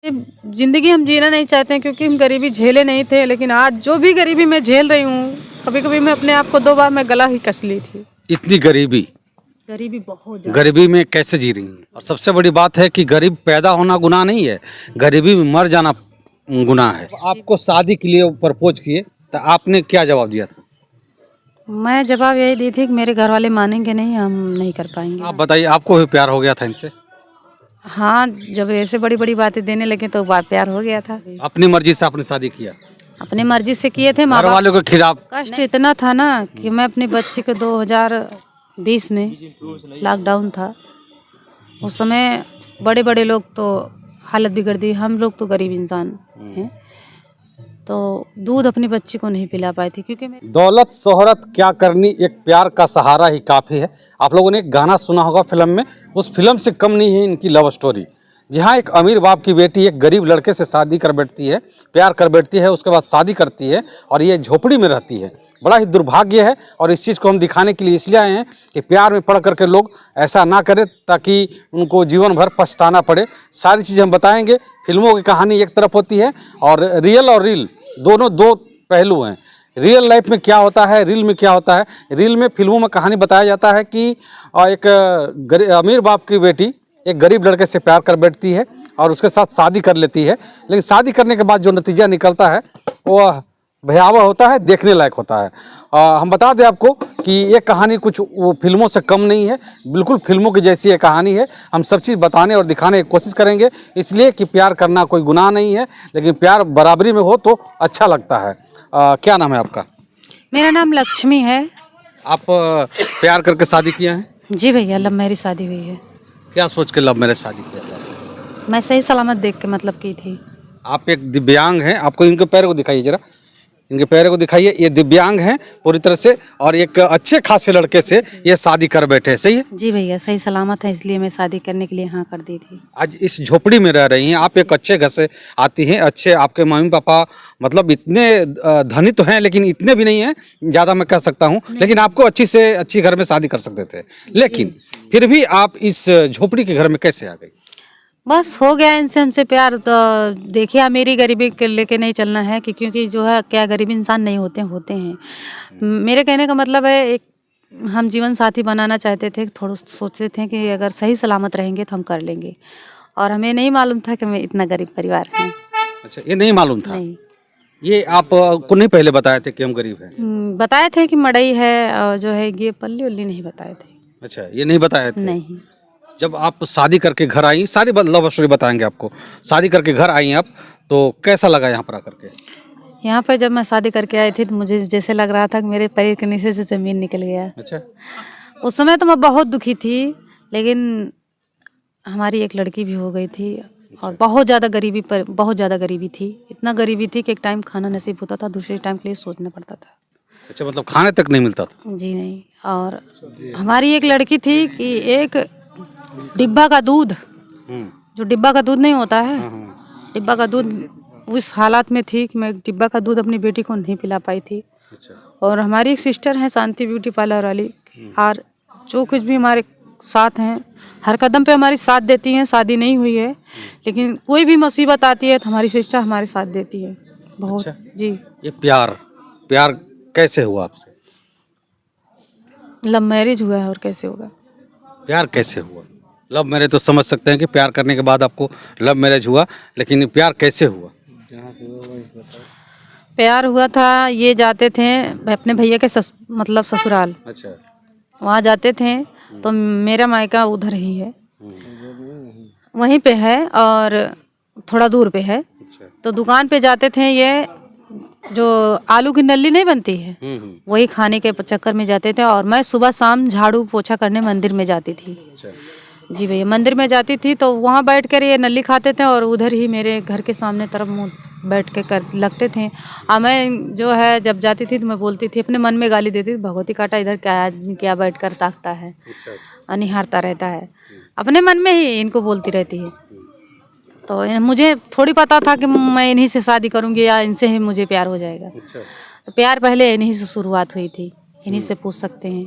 जिंदगी हम जीना नहीं चाहते हैं क्योंकि हम गरीबी झेले नहीं थे, लेकिन आज जो भी गरीबी मैं झेल रही हूँ, कभी कभी मैं अपने आप को 2 बार मैं गला ही कस ली थी। इतनी गरीबी बहुत ज्यादा। गरीबी में कैसे जी रही हैं? और सबसे बड़ी बात है कि गरीब पैदा होना गुनाह नहीं है, गरीबी में मर जाना गुनाह है। आपको शादी के लिए प्रपोज किए तो आपने क्या जवाब दिया था? मैं जवाब यही दी थी कि मेरे घर वाले मानेंगे नहीं, हम नहीं कर पाएंगे। आप बताइए, आपको भी प्यार हो गया था इनसे? हाँ, जब ऐसे बड़ी बड़ी बातें देने लगे तो प्यार हो गया था। अपनी मर्जी से आपने शादी किया? अपनी मर्जी से किए थे। माँ घर वालों के खिलाफ? कष्ट इतना था ना कि मैं अपने बच्चे को 2020 में लॉकडाउन था, उस समय बड़े बड़े लोग तो हालत बिगड़ दी, हम लोग तो गरीब इंसान हैं, तो दूध अपनी बच्ची को नहीं पिला पाई थी क्योंकि मैं दौलत शोहरत क्या करनी, एक प्यार का सहारा ही काफ़ी है। आप लोगों ने एक गाना सुना होगा फिल्म में, उस फिल्म से कम नहीं है इनकी लव स्टोरी, जहाँ एक अमीर बाप की बेटी एक गरीब लड़के से शादी कर बैठती है, प्यार कर बैठती है, उसके बाद शादी करती है और ये झोपड़ी में रहती है। बड़ा ही दुर्भाग्य है और इस चीज़ को हम दिखाने के लिए इसलिए आए हैं कि प्यार में पड़ करके लोग ऐसा ना करें ताकि उनको जीवन भर पछताना पड़े। सारी चीज़ें हम बताएंगे। फिल्मों की कहानी एक तरफ होती है और रियल और रील दोनों दो पहलू हैं। रियल लाइफ में क्या होता है, रील में क्या होता है। रील में फिल्मों में कहानी बताया जाता है कि एक अमीर बाप की बेटी एक गरीब लड़के से प्यार कर बैठती है और उसके साथ शादी कर लेती है, लेकिन शादी करने के बाद जो नतीजा निकलता है वो भयावह होता है, देखने लायक होता है। हम बता दें आपको कि ये कहानी कुछ वो फिल्मों से कम नहीं है, बिल्कुल फिल्मों की जैसी ये कहानी है। हम सब चीज़ बताने और दिखाने की कोशिश करेंगे, इसलिए कि प्यार करना कोई गुनाह नहीं है, लेकिन प्यार बराबरी में हो तो अच्छा लगता है। क्या नाम है आपका? मेरा नाम लक्ष्मी है। आप प्यार करके शादी किया है? जी भैया, लव मैरिज शादी हुई है। क्या सोच के लव मैरिज शादी किया था? मैं सही सलामत देख के मतलब की थी। आप एक दिव्यांग हैं, आपको इनके पैर को दिखाइए जरा, इनके पैर को दिखाइए। ये दिव्यांग हैं पूरी तरह से और एक अच्छे खासे लड़के से ये शादी कर बैठे, सही है? जी भैया, सही सलामत है, इसलिए मैं शादी करने के लिए हाँ कर दी थी। आज इस झोपड़ी में रह रही हैं आप, एक अच्छे घर से आती हैं, अच्छे आपके मम्मी पापा मतलब इतने धनी तो हैं लेकिन इतने भी नहीं हैं, ज़्यादा मैं कह सकता हूँ, लेकिन आपको अच्छी से अच्छी घर में शादी कर सकते थे, लेकिन फिर भी आप इस झोपड़ी के घर में कैसे आ गई? बस हो गया इनसे हमसे प्यार। तो देखिए, मेरी गरीबी के लेके नहीं चलना है कि क्योंकि जो है क्या गरीब इंसान नहीं होते हैं। मेरे कहने का मतलब है, एक हम जीवन साथी बनाना चाहते थे, थोड़ा सोचते थे कि अगर सही सलामत रहेंगे तो हम कर लेंगे, और हमें नहीं मालूम था कि मैं इतना गरीब परिवार है। अच्छा, ये नहीं मालूम था? नहीं, ये आप को नहीं पहले बताए थे कि हम गरीब हैं? बताए थे कि मड़ई है और जो है ये पल्ली उल्ली नहीं बताए थे। अच्छा, ये नहीं बताए थे? नहीं। जब आप शादी करके घर आई, सारी लव स्टोरी बताएंगे आपको, शादी करके घर आई आप तो कैसा लगा यहाँ पर आकर के? यहाँ पर जब मैं शादी करके आई थी तो मुझे जैसे लग रहा था कि मेरे पैर के नीचे से ज़मीन निकल गया। अच्छा। उस समय तो मैं बहुत दुखी थी, लेकिन हमारी एक लड़की भी हो गई थी और बहुत ज़्यादा गरीबी थी। इतना गरीबी थी कि एक टाइम खाना नसीब होता था, दूसरे टाइम के लिए सोचना पड़ता था। अच्छा, मतलब खाने तक नहीं मिलता था? जी नहीं। और हमारी एक लड़की थी कि एक डिब्बा का दूध, जो डिब्बा का दूध नहीं होता है, डिब्बा का दूध उस हालात में थी कि मैं डिब्बा का दूध अपनी बेटी को नहीं पिला पाई थी। अच्छा। और हमारी एक सिस्टर है शांति ब्यूटी पार्लर वाली, और जो कुछ भी हमारे साथ हैं, हर कदम पे हमारी साथ देती हैं। शादी नहीं हुई है, लेकिन कोई भी मुसीबत आती है तो हमारी सिस्टर हमारे साथ देती है बहुत। अच्छा। जी। ये प्यार कैसे हुआ आपसे? लव मैरिज हुआ है और कैसे होगा? प्यार कैसे हुआ? लव मैरिज तो समझ सकते हैं कि प्यार करने के बाद आपको लव मैरिज हुआ, लेकिन प्यार कैसे हुआ? प्यार हुआ था, ये जाते थे अपने भैया के मतलब ससुराल। अच्छा। वहाँ जाते थे तो मेरा मायका उधर ही है, वहीं पे है और थोड़ा दूर पे है। तो दुकान पे जाते थे, ये जो आलू की नली नहीं बनती है वही खाने के चक्कर में जाते थे, और मैं सुबह शाम झाड़ू पोछा करने मंदिर में जाती थी। जी भैया, मंदिर में जाती थी तो वहाँ बैठ कर ये नली खाते थे और उधर ही मेरे घर के सामने तरफ मुँह बैठ के कर लगते थे। और मैं जो है जब जाती थी तो मैं बोलती थी, अपने मन में गाली देती थी, भगवती काटा इधर क्या बैठ कर ताकता है, निहारता रहता है, अपने मन में ही इनको बोलती रहती है। तो मुझे थोड़ी पता था कि मैं इन्हीं से शादी करूँगी या इनसे ही मुझे प्यार हो जाएगा। तो प्यार पहले इन्हीं से शुरुआत हुई थी, इन्हीं से पूछ सकते हैं।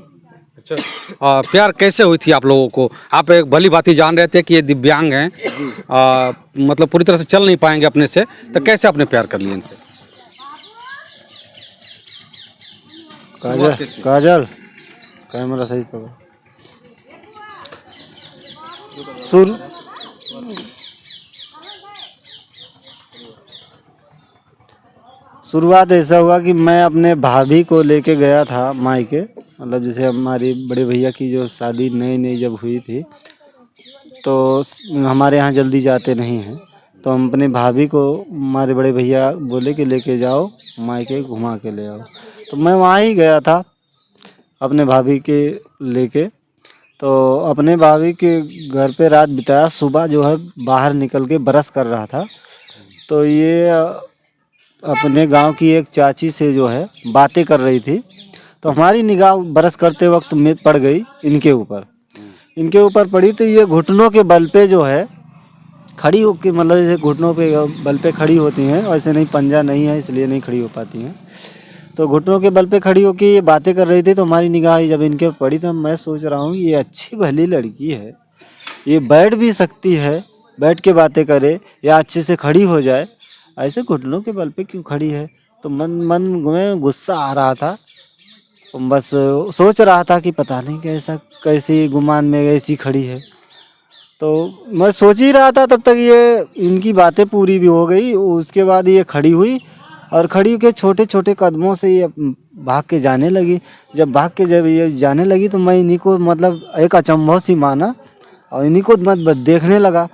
अच्छा, प्यार कैसे हुई थी आप लोगों को? आप एक भली भांति जान रहे थे कि ये दिव्यांग हैं, मतलब पूरी तरह से चल नहीं पाएंगे अपने से, तो कैसे आपने प्यार कर लिया इनसे? काजल काजल कैमरा सही पकड़। सुन, शुरुआत ऐसा हुआ कि मैं अपने भाभी को लेके गया था मायके, मतलब जैसे हमारी बड़े भैया की जो शादी नई नई जब हुई थी, तो हमारे यहाँ जल्दी जाते नहीं हैं, तो हम अपने भाभी को हमारे बड़े भैया बोले कि लेके जाओ मायके, घुमा के ले आओ। तो मैं वहाँ ही गया था अपने भाभी के लेके। तो अपने भाभी के घर पे रात बिताया। सुबह जो है बाहर निकल के ब्रश कर रहा था, तो ये अपने गांव की एक चाची से जो है बातें कर रही थी। तो हमारी निगाह ब्रश करते वक्त में पड़ गई इनके ऊपर पड़ी। तो ये घुटनों के बल पे जो है खड़ी होकर, मतलब जैसे घुटनों पे बल पे खड़ी होती हैं, वैसे नहीं, पंजा नहीं है इसलिए नहीं खड़ी हो पाती हैं। तो घुटनों के बल पे खड़ी होकर ये बातें कर रही थी। तो हमारी निगाह जब इनके पड़ी, तो मैं सोच रहा हूँ ये अच्छी भली लड़की है, ये बैठ भी सकती है, बैठ के बातें करे या अच्छे से खड़ी हो जाए, ऐसे घुटनों के बल पे क्यों खड़ी है? तो मन में गुस्सा आ रहा था। बस सोच रहा था कि पता नहीं कैसी गुमान में ऐसी खड़ी है। तो मैं सोच ही रहा था, तब तक ये इनकी बातें पूरी भी हो गई। उसके बाद ये खड़ी हुई और खड़ी के छोटे छोटे कदमों से ये भाग के जाने लगी। जब ये जाने लगी, तो मैं इन्हीं को मतलब एक अचंभव सी माना और इन्हीं को मैं देखने लगा।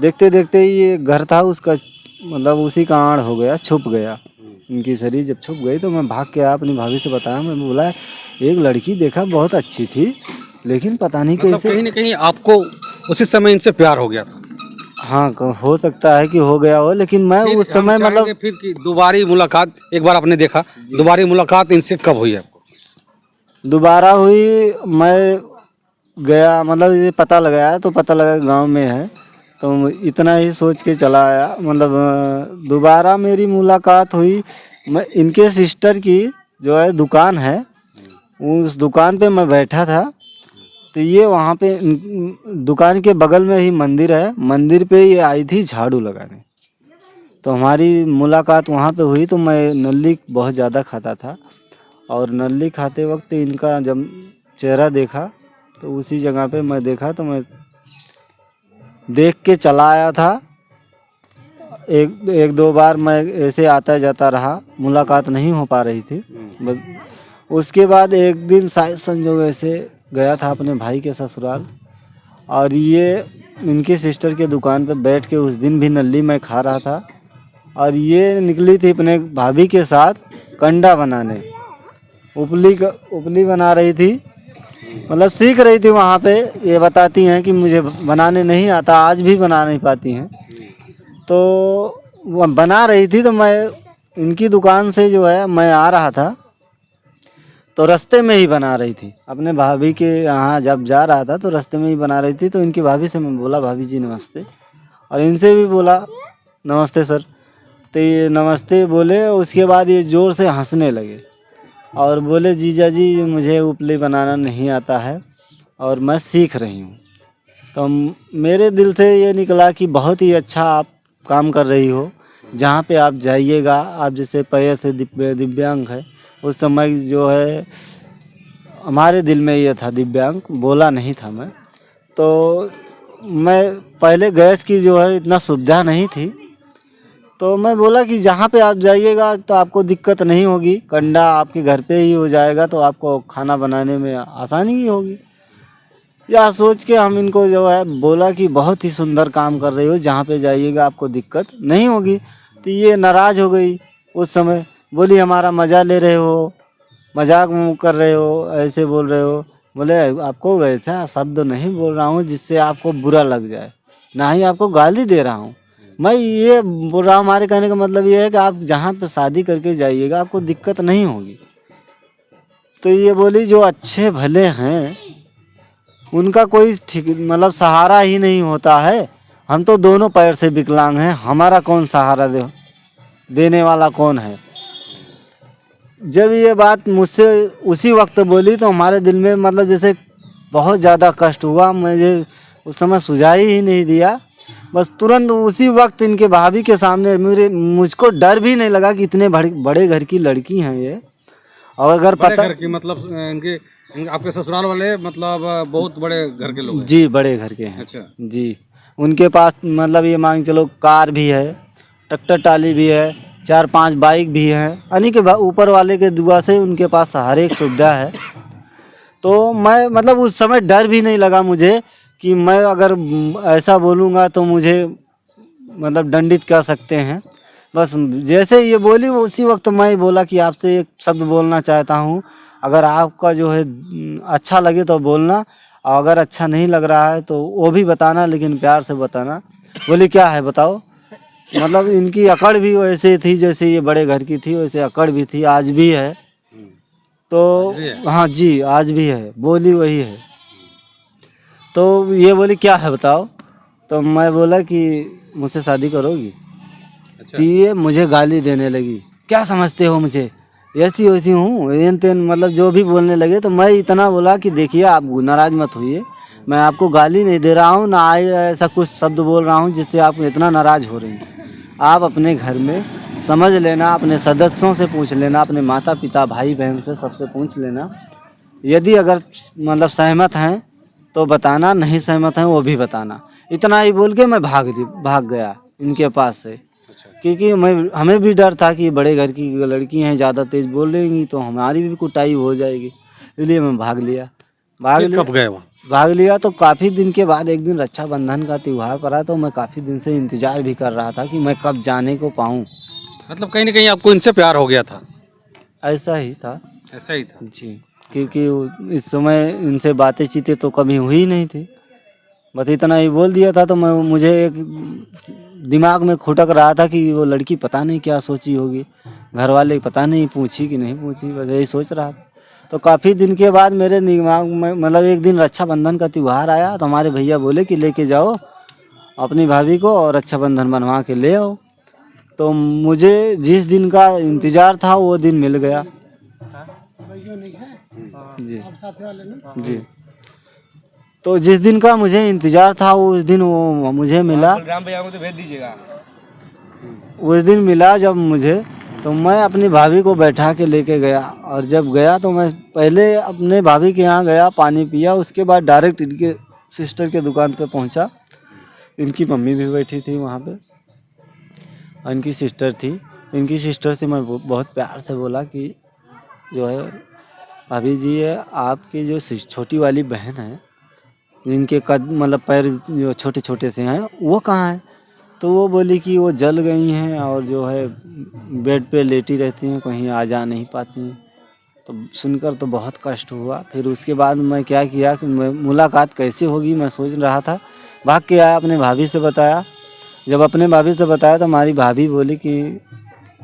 देखते देखते ही ये घर था उसका, मतलब उसी का आड़ हो गया, छुप गया। इनकी शरीर जब छुप गई, तो मैं भाग के आया, अपनी भाभी से बताया। मैं बोला एक लड़की देखा, बहुत अच्छी थी, लेकिन पता नहीं मतलब कैसे। कहीं ना कहीं आपको उसी समय इनसे प्यार हो गया था? हाँ, हो सकता है कि हो गया हो, लेकिन मैं फिर उस हम समय चाहेंगे मतलब फिर कि दोबारी मुलाकात, एक बार आपने देखा, दोबारी मुलाकात इनसे कब हुई आपको? दोबारा हुई। मैं गया, मतलब ये पता लगाया, तो पता लगा गांव में है, तो इतना ही सोच के चला आया। मतलब दोबारा मेरी मुलाकात हुई, मैं इनके सिस्टर की जो है दुकान है, उस दुकान पे मैं बैठा था। तो ये वहाँ पे दुकान के बगल में ही मंदिर है, मंदिर पे ये आई थी झाड़ू लगाने। तो हमारी मुलाकात वहाँ पे हुई। तो मैं नल्ली बहुत ज़्यादा खाता था, और नल्ली खाते वक्त इनका जब चेहरा देखा, तो उसी जगह पे मैं देखा, तो मैं देख के चला आया था। एक दो बार मैं ऐसे आता जाता रहा, मुलाकात नहीं हो पा रही थी। बस उसके बाद एक दिन शायद संजोग ऐसे गया था अपने भाई के ससुराल, और ये इनकी सिस्टर के दुकान पे बैठ के उस दिन भी नल्ली मैं खा रहा था। और ये निकली थी अपने भाभी के साथ कंडा बनाने, उपली बना रही थी, मतलब सीख रही थी वहाँ पे। ये बताती हैं कि मुझे बनाने नहीं आता, आज भी बना नहीं पाती हैं। तो वो बना रही थी, तो मैं इनकी दुकान से जो है मैं आ रहा था, तो रास्ते में ही बना रही थी। अपने भाभी के यहाँ जब जा रहा था, तो रास्ते में ही बना रही थी। तो इनकी भाभी से मैं बोला, भाभी जी नमस्ते, और इनसे भी बोला नमस्ते सर। तो ये नमस्ते बोले, उसके बाद ये ज़ोर से हंसने लगे और बोले जीजा जी मुझे उपली बनाना नहीं आता है और मैं सीख रही हूँ। तो मेरे दिल से ये निकला कि बहुत ही अच्छा आप काम कर रही हो। जहाँ पे आप जाइएगा, आप जैसे पैर से दिव्यांग है, उस समय जो है हमारे दिल में ये था दिव्यांग, बोला नहीं था मैं। तो मैं पहले गैस की जो है इतना सुविधा नहीं थी, तो मैं बोला कि जहाँ पे आप जाइएगा तो आपको दिक्कत नहीं होगी, कंडा आपके घर पे ही हो जाएगा, तो आपको खाना बनाने में आसानी ही होगी। यह सोच के हम इनको जो है बोला कि बहुत ही सुंदर काम कर रही हो, जहाँ पे जाइएगा आपको दिक्कत नहीं होगी। तो ये नाराज़ हो गई उस समय, बोली हमारा मज़ा ले रहे हो, मजाक कर रहे हो, ऐसे बोल रहे हो। बोले आपको वैसा शब्द नहीं बोल रहा हूँ जिससे आपको बुरा लग जाए, ना ही आपको गाली दे रहा हूँ। मैं ये बोल रहा हूँ, हमारे कहने का मतलब ये है कि आप जहाँ पे शादी करके जाइएगा आपको दिक्कत नहीं होगी। तो ये बोली जो अच्छे भले हैं उनका कोई ठीक मतलब सहारा ही नहीं होता है, हम तो दोनों पैर से विकलांग हैं, हमारा कौन सहारा देने वाला कौन है। जब ये बात मुझसे उसी वक्त बोली तो हमारे दिल में मतलब जैसे बहुत ज़्यादा कष्ट हुआ। मुझे उस समय सुझाई ही नहीं दिया, बस तुरंत उसी वक्त इनके भाभी के सामने मुझको डर भी नहीं लगा कि इतने बड़े घर की लड़की हैं ये। और अगर बड़े पता घर की मतलब आपके ससुराल वाले मतलब बहुत बड़े घर के लोग हैं। जी बड़े घर के हैं। अच्छा। जी उनके पास मतलब ये मान के चलो कार भी है, ट्रैक्टर टाली भी है, 4-5 बाइक भी हैं, यानी कि ऊपर वाले के दुआ से उनके पास हर एक सुविधा है। तो मैं मतलब उस समय डर भी नहीं लगा मुझे कि मैं अगर ऐसा बोलूँगा तो मुझे मतलब दंडित कर सकते हैं। बस जैसे ये बोली वो उसी वक्त मैं बोला कि आपसे एक शब्द बोलना चाहता हूँ, अगर आपका जो है अच्छा लगे तो बोलना, और अगर अच्छा नहीं लग रहा है तो वो भी बताना, लेकिन प्यार से बताना। बोली क्या है बताओ। मतलब इनकी अकड़ भी वैसे थी जैसे ये बड़े घर की थी, वैसे अकड़ भी थी, आज भी है। तो हाँ जी आज भी है, बोली वही है। तो ये बोली क्या है बताओ, तो मैं बोला कि मुझसे शादी करोगी। अच्छा। तो ये मुझे गाली देने लगी, क्या समझते हो मुझे, ऐसी वैसी हूँ एन तेन, मतलब जो भी बोलने लगे। तो मैं इतना बोला कि देखिए आप नाराज मत होइए, मैं आपको गाली नहीं दे रहा हूँ ना ऐसा कुछ शब्द बोल रहा हूँ जिससे आप इतना नाराज हो रही हैं। आप अपने घर में समझ लेना, अपने सदस्यों से पूछ लेना, अपने माता पिता भाई बहन से सबसे पूछ लेना, यदि अगर मतलब सहमत हैं तो बताना, नहीं सहमत हैं वो भी बताना। इतना ही बोल के मैं भाग गया इनके पास से, क्योंकि हमें भी डर था कि बड़े घर की लड़की हैं, ज़्यादा तेज़ बोल देंगी तो हमारी भी कुटाई हो जाएगी, इसलिए मैं भाग लिया। कब गए वहाँ? भाग लिया तो काफ़ी दिन के बाद एक दिन रक्षाबंधन का त्यौहार पड़ा, तो मैं काफ़ी दिन से इंतज़ार भी कर रहा था कि मैं कब जाने को पाऊँ। मतलब कहीं ना कहीं आपको इनसे प्यार हो गया था? ऐसा ही था ऐसा ही था। जी, क्योंकि इस समय इनसे बातें चीतें तो कभी हुई ही नहीं थी, बस इतना ही बोल दिया था। तो मुझे एक दिमाग में खुटक रहा था कि वो लड़की पता नहीं क्या सोची होगी, घर वाले पता नहीं पूछी कि नहीं पूछी, बस यही सोच रहा था। तो काफ़ी दिन के बाद मेरे दिमाग में मतलब एक दिन रक्षाबंधन का त्यौहार आया, तो हमारे भैया बोले कि लेके जाओ अपनी भाभी को और रक्षाबंधन बनवा के ले आओ। तो मुझे जिस दिन का इंतज़ार था वो दिन मिल गया जी जी। तो जिस दिन का मुझे इंतज़ार था उस दिन वो मुझे मिला, बलराम भैया को तो भेज दीजिएगा। उस दिन मिला जब मुझे, तो मैं अपनी भाभी को बैठा के लेके गया, और जब गया तो मैं पहले अपने भाभी के यहाँ गया, पानी पिया, उसके बाद डायरेक्ट इनके सिस्टर के दुकान पे पहुँचा। इनकी मम्मी भी बैठी थी वहाँ पे, इनकी सिस्टर थी। इनकी सिस्टर से मैं बहुत प्यार से बोला कि जो है भाभी जी ये आपकी जो छोटी वाली बहन है, जिनके कद मतलब पैर जो छोटे छोटे से हैं, वो कहाँ है। तो वो बोली कि वो जल गई हैं और जो है बेड पे लेटी रहती हैं, कहीं आ जा नहीं पाती हैं। तो सुनकर तो बहुत कष्ट हुआ। फिर उसके बाद मैं क्या किया कि मुलाकात कैसे होगी मैं सोच रहा था, भाग के आया, अपने भाभी से बताया। जब अपने भाभी से बताया तो हमारी भाभी बोली कि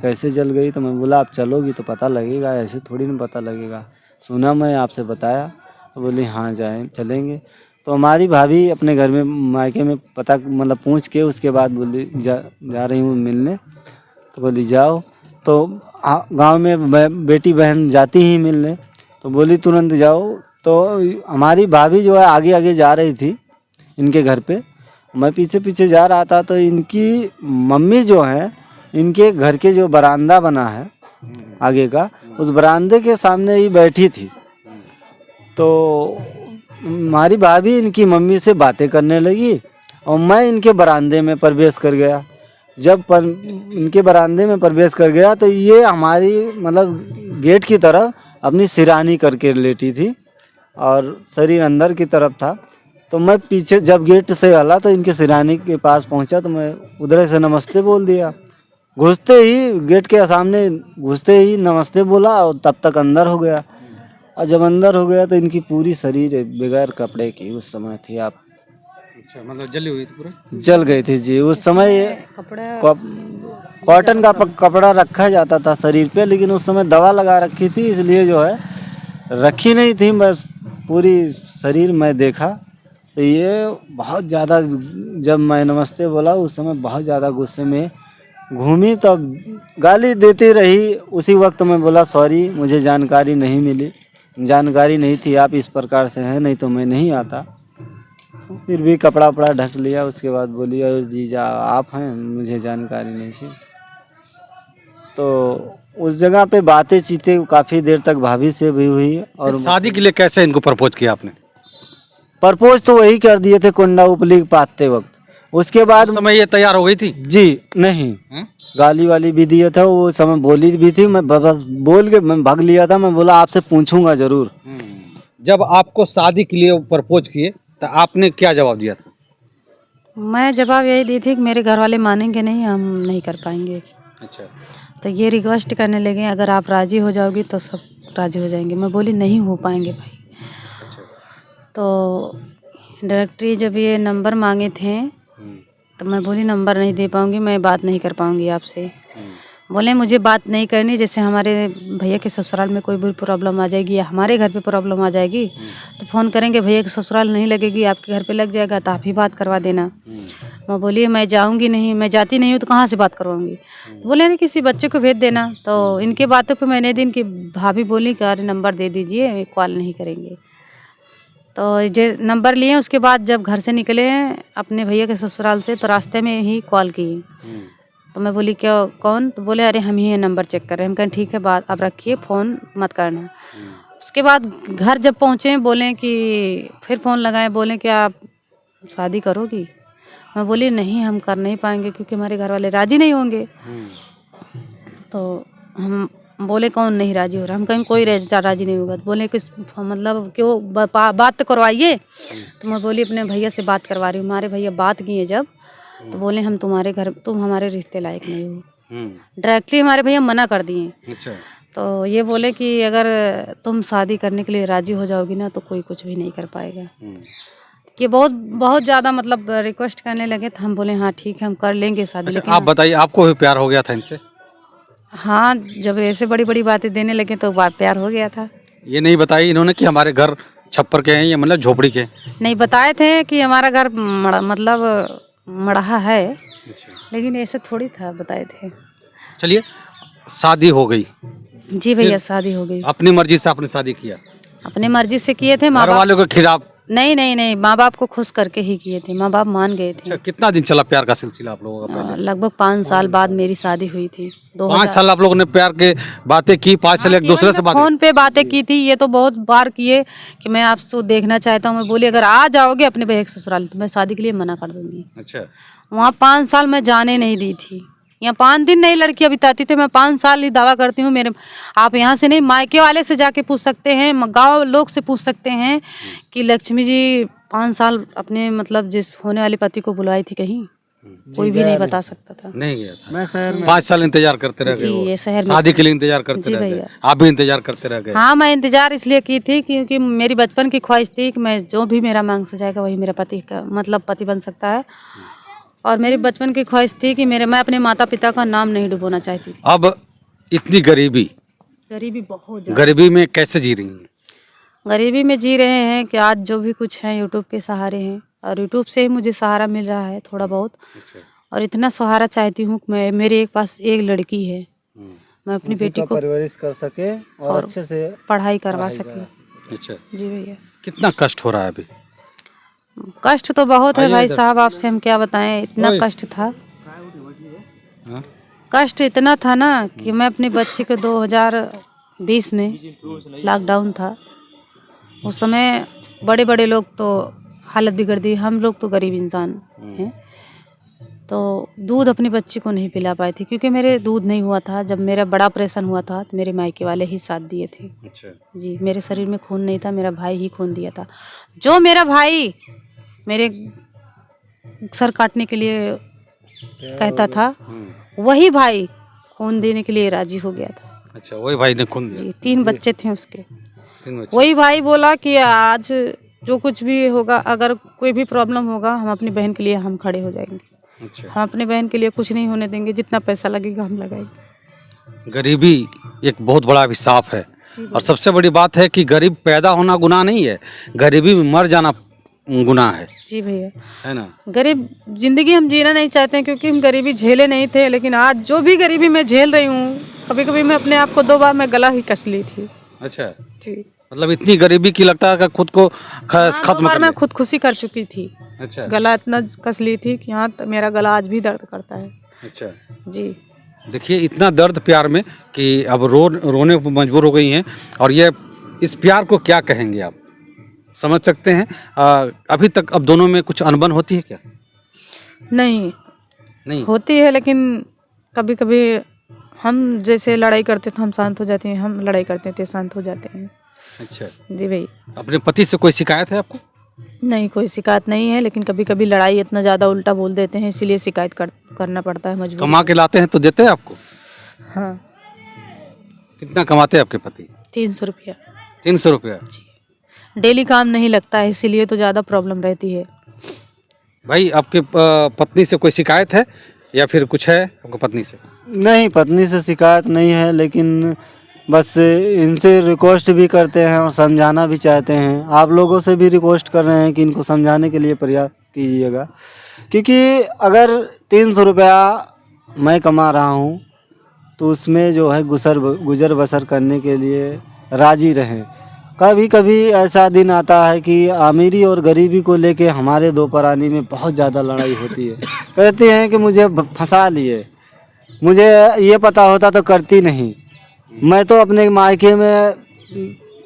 कैसे जल गई। तो मैं बोला आप चलोगी तो पता लगेगा, ऐसे थोड़ी ना पता लगेगा, सुना मैं आपसे बताया। तो बोली हाँ जाएँ चलेंगे। तो हमारी भाभी अपने घर में मायके में पता मतलब पूछ के उसके बाद बोली जा रही हूँ मिलने। तो बोली जाओ। तो गांव में बेटी बहन जाती ही मिलने, तो बोली तुरंत जाओ। तो हमारी भाभी जो है आगे आगे जा रही थी इनके घर पे, मैं पीछे पीछे जा रहा था। तो इनकी मम्मी जो है, इनके घर के जो बरामदा बना है आगे का, उस बरामदे के सामने ही बैठी थी। तो हमारी भाभी इनकी मम्मी से बातें करने लगी और मैं इनके बरामदे में प्रवेश कर गया। जब इनके बरामदे में प्रवेश कर गया तो ये हमारी मतलब गेट की तरफ अपनी सिरहानी करके लेटी थी और शरीर अंदर की तरफ था। तो मैं पीछे जब गेट से हला तो इनके सिरहानी के पास पहुंचा, तो मैं उधर से नमस्ते बोल दिया। घुसते ही गेट के सामने घुसते ही नमस्ते बोला और तब तक अंदर हो गया। और जब अंदर हो गया तो इनकी पूरी शरीर बगैर कपड़े की उस समय थी। आप अच्छा मतलब जली हुई थी पूरा? जल गई थी जी। उस समय कॉटन का कपड़ा रखा जाता था शरीर पे, लेकिन उस समय दवा लगा रखी थी, इसलिए जो है रखी नहीं थी। बस पूरी शरीर मैं देखा तो ये बहुत ज़्यादा, जब मैं नमस्ते बोला उस समय बहुत ज़्यादा गुस्से में घूमी तो गाली देती रही। उसी वक्त मैं बोला सॉरी, मुझे जानकारी नहीं मिली, जानकारी नहीं थी आप इस प्रकार से हैं, नहीं तो मैं नहीं आता। फिर भी कपड़ा वपड़ा ढक लिया। उसके बाद बोली अरे जीजा आप हैं, मुझे जानकारी नहीं थी। तो उस जगह पे बातें चीतें काफ़ी देर तक भाभी से भी हुई। और शादी के लिए कैसे इनको प्रपोज किया आपने? प्रपोज तो वही कर दिए थे कुंडा उपली पाते वक्त। उसके बाद उस समय ये तैयार हो गई थी? जी नहीं, गाली वाली भी दिया था वो समय, बोली भी थी। मैं बस बोल के मैं भाग लिया था। मैं बोला आपसे पूछूंगा जरूर। जब आपको शादी के लिए प्रपोज किए तो आपने क्या जवाब दिया था? मैं जवाब यही दी थी कि मेरे घर वाले मानेंगे नहीं, हम नहीं कर पाएंगे। अच्छा। तो ये रिक्वेस्ट करने लगे अगर आप राज़ी हो जाओगी तो सब राज़ी हो जाएंगे। मैं बोली नहीं हो पाएंगे भाई। अच्छा। तो डायरेक्टरी जब ये नंबर मांगे थे तो मैं बोली नंबर नहीं दे पाऊँगी, मैं बात नहीं कर पाऊँगी आपसे। बोले मुझे बात नहीं करनी, जैसे हमारे भैया के ससुराल में कोई भी प्रॉब्लम आ जाएगी या हमारे घर पे प्रॉब्लम आ जाएगी तो फ़ोन करेंगे भैया के ससुराल नहीं लगेगी, आपके घर पे लग जाएगा तो आप ही बात करवा देना। मैं बोली मैं जाऊंगी नहीं, मैं जाती नहीं हूँ तो कहाँ से बात करवाऊंगी। बोले नहीं किसी बच्चे को भेज देना। तो इनके बातों पे मैंने दिन की भाभी बोली कि अरे नंबर दे दीजिए, कॉल नहीं करेंगे। तो जे नंबर लिए उसके बाद जब घर से निकले अपने भैया के ससुराल से तो रास्ते में ही कॉल किए। तो मैं बोली क्या कौन? तो बोले अरे हम ही ये नंबर चेक कर रहे हैं। हम कहें ठीक है बात आप रखिए, फ़ोन मत करना। उसके बाद घर जब पहुँचे बोले कि फिर फ़ोन लगाए, बोले कि आप शादी करोगी? मैं बोली नहीं हम कर नहीं पाएंगे क्योंकि हमारे घर वाले राज़ी नहीं होंगे। तो हम बोले कौन नहीं राज़ी हो रहा? हम कहें कोई राज़ी नहीं होगा। तो बोले किस मतलब क्यों बात तो करवाइए। तो मैं बोली अपने भैया से बात करवा रही हूँ। हमारे भैया बात किए जब तो बोले हम तुम्हारे घर, तुम हमारे रिश्ते लायक नहीं हो। डायरेक्टली हमारे भैया मना कर दिए। अच्छा। तो ये बोले कि अगर तुम शादी करने के लिए राज़ी हो जाओगी ना तो कोई कुछ भी नहीं कर पाएगा। कि बहुत ज़्यादा मतलब रिक्वेस्ट करने लगे। तो हम बोले हाँ ठीक है हम कर लेंगे शादी। अच्छा, लेकिन आप बताइए आपको भी प्यार हो गया था इनसे? हाँ जब ऐसे बड़ी बड़ी बातें देने लगे तो प्यार हो गया था। ये नहीं बताई इन्होंने कि हमारे घर छप्पर के हैं या मतलब झोपड़ी के? नहीं बताए थे कि हमारा घर मतलब मड़हा है। लेकिन ऐसे थोड़ी था, बताए थे। चलिए शादी हो गई। जी भैया शादी हो गई। अपनी मर्जी से आपने शादी किया? अपनी मर्जी से किए थे। माँ घर बाप वालों के खिलाफ? नहीं नहीं नहीं, माँ बाप को खुश करके ही किए थे। माँ बाप मान गए थे। अच्छा, कितना दिन चला प्यार का सिलसिला आप लोगों का पहले? लगभग 5 साल बाद मेरी शादी हुई थी। 5 साल आप लोगों ने प्यार के बातें की? 5 साल एक दूसरे से बातें? फोन पे बातें की थी। ये तो बहुत बार किए कि मैं आपसे देखना चाहता हूँ। मैं बोली अगर आ जाओगे अपने भैया के ससुराल तो मैं शादी के लिए मना कर दूंगी। अच्छा। वहाँ 5 साल मैं जाने नहीं दी थी। यहाँ 5 दिन नहीं लड़कियाँ बिताती थी। मैं 5 साल ही दावा करती हूँ। मेरे आप यहाँ से नहीं, मायके वाले से जाके पूछ सकते हैं, गांव लोग से पूछ सकते हैं कि लक्ष्मी जी 5 साल अपने मतलब जिस होने वाले पति को बुलाई थी कहीं? कोई भी नहीं बता सकता था। नहीं गया था। मैं शहर में 5 साल इंतजार करते रह गए जी हो। ये शहर में शादी के लिए इंतजार करते जी रह गए। भैया। आप भी इंतजार करते रह गए? हाँ मैं इंतजार इसलिए की थी क्योंकि मेरी बचपन की ख्वाहिश थी कि मैं जो भी मेरा मांग सजाएगा वही मेरा पति का मतलब पति बन सकता है। और मेरी बचपन की ख्वाहिश थी कि मैं अपने माता पिता का नाम नहीं डुबोना चाहती थी। अब इतनी गरीबी बहुत ज़्यादा गरीबी में कैसे जी रही हैं? गरीबी में जी रहे हैं कि आज जो भी कुछ है यूट्यूब के सहारे हैं और यूट्यूब से ही मुझे सहारा मिल रहा है थोड़ा बहुत। और इतना सहारा चाहती हूँ कि मैं मेरे एक पास एक लड़की है, मैं अपनी बेटी को परवरिश कर सके और अच्छे से पढ़ाई करवा सके। अच्छा। जी भैया कितना कष्ट हो रहा है अभी? कष्ट तो बहुत है भाई साहब, आपसे हम क्या बताएं। इतना कष्ट था, कष्ट इतना था ना कि मैं अपने बच्चे को 2020 में लॉकडाउन था। उस समय बड़े बड़े लोग तो हालत बिगड़ दी, हम लोग तो गरीब इंसान हैं। तो दूध अपनी बच्ची को नहीं पिला पाई थी क्योंकि मेरे दूध नहीं हुआ था। जब मेरा बड़ा ऑपरेशन हुआ था तो मेरे मायके वाले ही साथ दिए थे। अच्छा। जी मेरे शरीर में खून नहीं था, मेरा भाई ही खून दिया था। जो मेरा भाई मेरे सर काटने के लिए कहता था वही भाई खून देने के लिए राजी हो गया था। अच्छा, वही भाई ने खून दिया? जी 3 बच्चे थे उसके। 3 बच्चे। वही भाई बोला कि आज जो कुछ भी होगा, अगर कोई भी प्रॉब्लम होगा हम अपनी बहन के लिए हम खड़े हो जाएंगे। अच्छा। हम अपनी बहन के लिए कुछ नहीं होने देंगे, जितना पैसा लगेगा हम लगाएंगे। गरीबी एक बहुत बड़ा अभिशाप है। और सबसे बड़ी बात है कि गरीब पैदा होना गुनाह नहीं है, गरीबी में मर जाना गुनाह है जी भैया। है ना। गरीब जिंदगी हम जीना नहीं चाहते हैं, क्योंकि हम गरीबी झेले नहीं थे, लेकिन आज जो भी गरीबी मैं झेल रही हूँ, कभी कभी मैं अपने आप को 2 बार मैं गला ही कस ली थी। अच्छा, जी मतलब इतनी गरीबी की लगता है कि खुद को खत्म कर मैं ले। खुदकुशी कर चुकी थी। अच्छा गला इतना कस ली थी कि यहाँ मेरा गला आज भी दर्द करता है। अच्छा। जी देखिए इतना दर्द प्यार में कि अब रोने पर मजबूर हो गई हैं। और ये इस प्यार को क्या कहेंगे आप, समझ सकते हैं? अभी तक अब दोनों में कुछ अनबन होती है क्या? नहीं होती है, लेकिन कभी कभी हम जैसे लड़ाई करते थे हम शांत हो जाते हैं, हम लड़ाई करते थे शांत हो जाते हैं। अच्छा, जी भाई। अपने पति से कोई शिकायत है आपको? नहीं, कोई शिकायत नहीं है, लेकिन कभी कभी लड़ाई इतना ज़्यादा उल्टा बोल देते हैं, इसीलिए शिकायत करना पड़ता है मजबूर। कमा के लाते हैं तो देते हैं आपको? हाँ। कितना कमाते हैं आपके पति? 300 रुपया। 300 रुपया? जी। डेली काम नहीं लगता है, इसीलिए तो ज़्यादा प्रॉब्लम रहती है। भाई आपके पत्नी से कोई शिकायत है या फिर कुछ है आपको पत्नी से? नहीं, पत्नी से शिकायत नहीं है, लेकिन बस इनसे रिक्वेस्ट भी करते हैं और समझाना भी चाहते हैं। आप लोगों से भी रिक्वेस्ट कर रहे हैं कि इनको समझाने के लिए प्रयास कीजिएगा, क्योंकि अगर 300 रुपया मैं कमा रहा हूँ तो उसमें जो है गुजर बसर करने के लिए राजी रहें। कभी कभी ऐसा दिन आता है कि अमीरी और गरीबी को लेके हमारे दो परानी में बहुत ज़्यादा लड़ाई होती है। कहते हैं कि मुझे फंसा लिए, मुझे ये पता होता तो करती नहीं। मैं तो अपने मायके में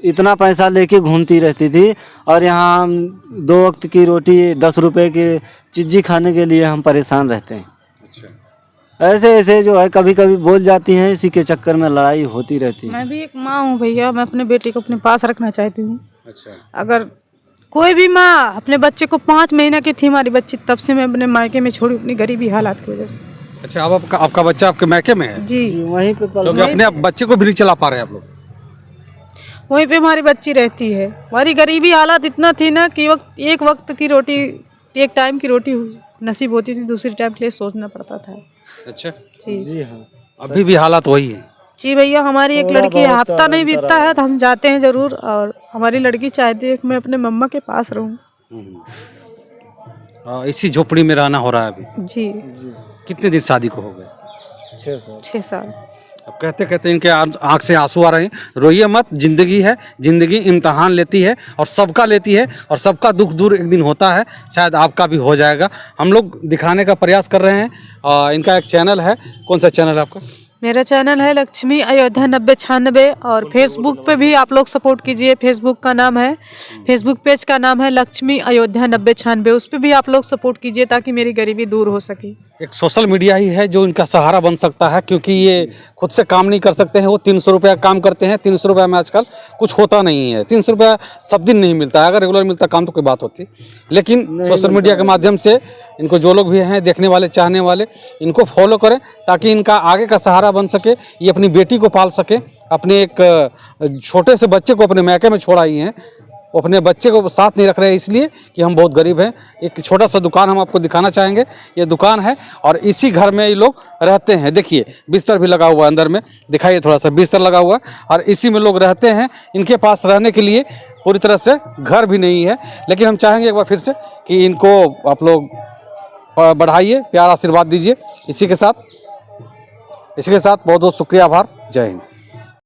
इतना पैसा लेके घूमती रहती थी, और यहाँ हम 2 वक्त की रोटी 10 रुपए की चीज़ी खाने के लिए हम परेशान रहते हैं। ऐसे ऐसे जो है कभी कभी बोल जाती हैं, इसी के चक्कर में लड़ाई होती रहती है। मैं भी एक माँ हूँ भैया, मैं अपने बेटे को अपने पास रखना चाहती हूँ। अच्छा। अगर कोई भी माँ अपने बच्चे को 5 महीना की थी हमारी बच्ची, तब से मैं अपने मायके में छोड़ी अपनी गरीबी हालात की वजह से। अच्छा, अब आपका बच्चा आपके मैके में है? जी वहीं पे क्योंकि अपने बच्चे को भी नहीं चला पा रहे हैं आप लोग? वहीं पे हमारी बच्ची रहती है। हमारी गरीबी हालात इतना थी ना कि एक वक्त की रोटी, एक टाइम की रोटी नसीब होती थी, दूसरी टाइम के लिए सोचना पड़ता था। अच्छा जी हाँ, अभी भी हालात वही है? जी भैया, हमारी एक लड़की है, हफ्ता नहीं बीतता है तो हम जाते हैं ज़रूर, और हमारी लड़की चाहती है कि मैं अपने मम्मा के पास रहूं। इसी झोपड़ी में रहना हो रहा है अभी? जी। कितने दिन शादी को हो गए? 6 साल। अब कहते कहते इनके आँख से आंसू आ रहे हैं। रोइए मत, जिंदगी है, जिंदगी इम्तहान लेती है और सबका लेती है, और सबका दुख दूर एक दिन होता है, शायद आपका भी हो जाएगा। हम लोग दिखाने का प्रयास कर रहे हैं। इनका एक चैनल है, कौन सा चैनल है आपका? मेरा चैनल है लक्ष्मी अयोध्या 9096, और फेसबुक पे भी आप लोग सपोर्ट कीजिए। फेसबुक का नाम है, फेसबुक पेज का नाम है लक्ष्मी अयोध्या 9096, उस पर भी आप लोग सपोर्ट कीजिए ताकि मेरी गरीबी दूर हो सके। एक सोशल मीडिया ही है जो इनका सहारा बन सकता है, क्योंकि ये खुद से काम नहीं कर सकते हैं। वो 300 रुपया काम करते हैं। 300 रुपया में आजकल कुछ होता नहीं है। 300 रुपया सब दिन नहीं मिलता है। अगर रेगुलर मिलता काम तो कोई बात होती, लेकिन सोशल मीडिया के माध्यम से इनको जो लोग भी हैं देखने वाले, चाहने वाले, इनको फॉलो करें ताकि इनका आगे का सहारा बन सके। ये अपनी बेटी को पाल सके। अपने एक छोटे से बच्चे को अपने मैके में छोड़ आई हैं, वो अपने बच्चे को साथ नहीं रख रहे हैं इसलिए कि हम बहुत गरीब हैं। एक छोटा सा दुकान हम आपको दिखाना चाहेंगे। ये दुकान है और इसी घर में ये लोग रहते हैं। देखिए बिस्तर भी लगा हुआ है अंदर में, दिखाइए थोड़ा सा, बिस्तर लगा हुआ है और इसी में लोग रहते हैं। इनके पास रहने के लिए पूरी तरह से घर भी नहीं है, लेकिन हम चाहेंगे एक बार फिर से कि इनको आप लोग बढ़ाइए, प्यार आशीर्वाद दीजिए। इसी के साथ बहुत बहुत शुक्रिया, आभार, जय हिंद।